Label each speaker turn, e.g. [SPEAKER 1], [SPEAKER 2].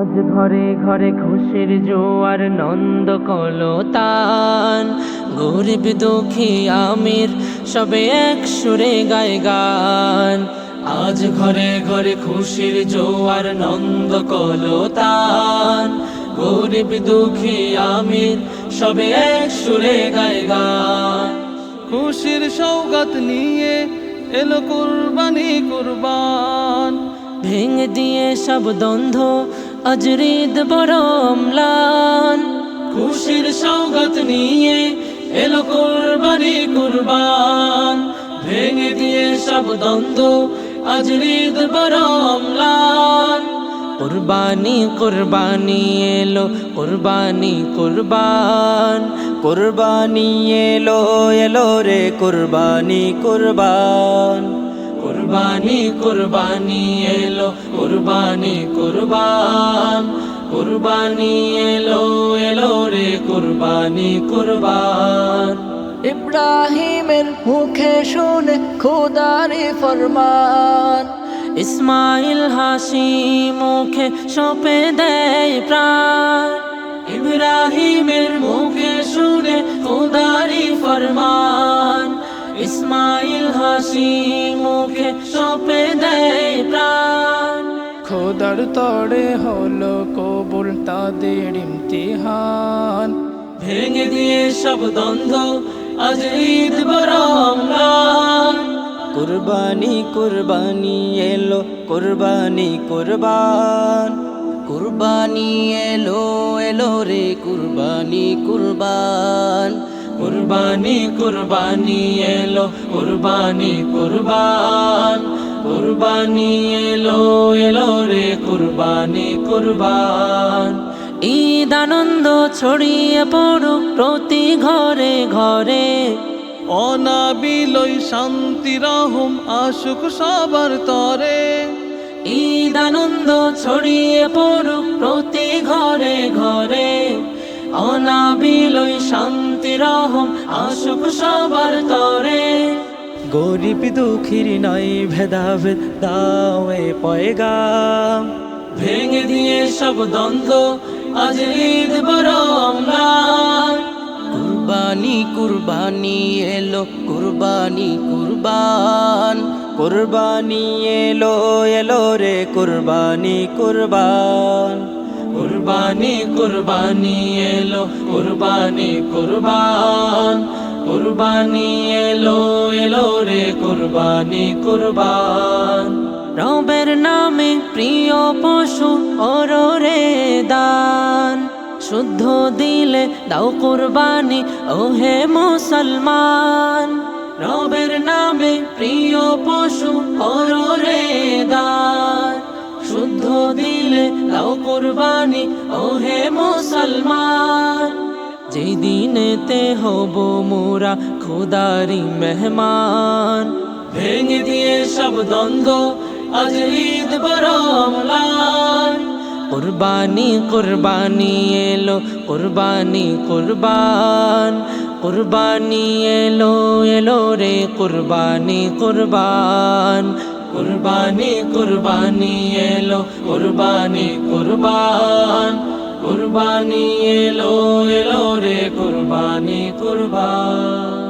[SPEAKER 1] আজ ঘরে ঘরে খুশির জোয়ার নন্দ কলতান, গরিব দুঃখী আমির সবে এক সুরে গায় গান। আজ ঘরে ঘরে খুশির জোয়ার নন্দ কলতান, গরিব দুঃখী আমির সবে এক সুরে গায় গান।
[SPEAKER 2] খুশির সওগাত নিয়ে এলো কুরবানি কুরবান,
[SPEAKER 1] ভেঙে দিয়ে সব দ্বন্দ্ব আজ হৃদ বড় অম্লান। খুশির সওগাত নিয়ে এলো কুরবানি কুরবান, ভেঙে দিয়ে সব দ্বন্দ্ব আজ হৃদ বড় অম্লান। কুরবানি কুরবানি এলো কুরবানি কুরবান,
[SPEAKER 3] কুরবানি এলো এলো রে কুরবানি কুরবান।
[SPEAKER 1] কুরবানি কুরবানি এলো কুরবানি কুরবান, কুরবানি এলো এলো রে কুরবানি কুরবান।
[SPEAKER 4] ইব্রাহিমের মুখে শুনে খোদারে ফরমান,
[SPEAKER 1] ইসমাইল হাসি মুখে সঁপে দেয় প্রাণ। ইব্রাহিমের মুখে শুনে খোদারি ফরমান, ইসমাইল হাসি মুখে সঁপে দেয় প্রাণ।
[SPEAKER 2] খোদার তরে হলো কবুল তাদের ইমতিহান,
[SPEAKER 1] ভেঙে দিয়ে সব দ্বন্দ্ব আজ ঈদ বড় অম্লান।
[SPEAKER 3] কুরবানি কুরবানি এলো কুরবানি কুরবান। কুরবানি এলো এলো রে কুরবানি কুরবান।
[SPEAKER 1] কুরবানি কুরবানি এলো কুরবানি কুরবান, কুরবানি এলো এলো রে কুরবানি কুরবান। ঈদ আনন্দ ছড়িয়ে পড়ুক প্রতি ঘরে ঘরে,
[SPEAKER 2] অনাবিলই শান্তি রহম আশুক সবার তরে।
[SPEAKER 1] ঈদ আনন্দ ছড়িয়ে পড়ুক প্রতি ঘরে ঘরে, অনাবিলই শান্তি রহম আশুক সবার তরে।
[SPEAKER 3] গরিব দুঃখীর নাই ভেদাভেদ দাও এ পয়গাম,
[SPEAKER 1] ভেঙে দিয়ে সব দ্বন্দ্ব আজ ঈদ বড় অম্লান।
[SPEAKER 3] কুরবানি কুরবানি এলো কুরবানি কুরবান। কুরবানি এলো এলো রে কুরবানি কুরবান।
[SPEAKER 1] কুরবানি কুরবানি এলো কুরবানি কুরবান, কুরবানি এলো এলো রে কুরবানি কুরবান। রবের নামে প্রিয় পশু অররে দান, শুদ্ধ দিলে দাও কুরবানি ওহে মুসলমান। রবের নামে প্রিয় পশু অররে দান, শুদ্ধ দিলে দাও কুরবানি ওহে মুসলমান। যেই দিনেতে হব মোরা খোদারি মেহমান, ভেঙে দিয়ে সব দ্বন্দ্ব আজ ঈদ বড় অম্লান। কুরবানি কুরবানি এলো কুরবানি কুরবান, কুরবানি এলো এলো রে কুরবানি কুরবান। কুরবানি কুরবানি এলো কুরবানি কুরবান, কুরবানি এলো এলো রে কুরবানি কুরবান।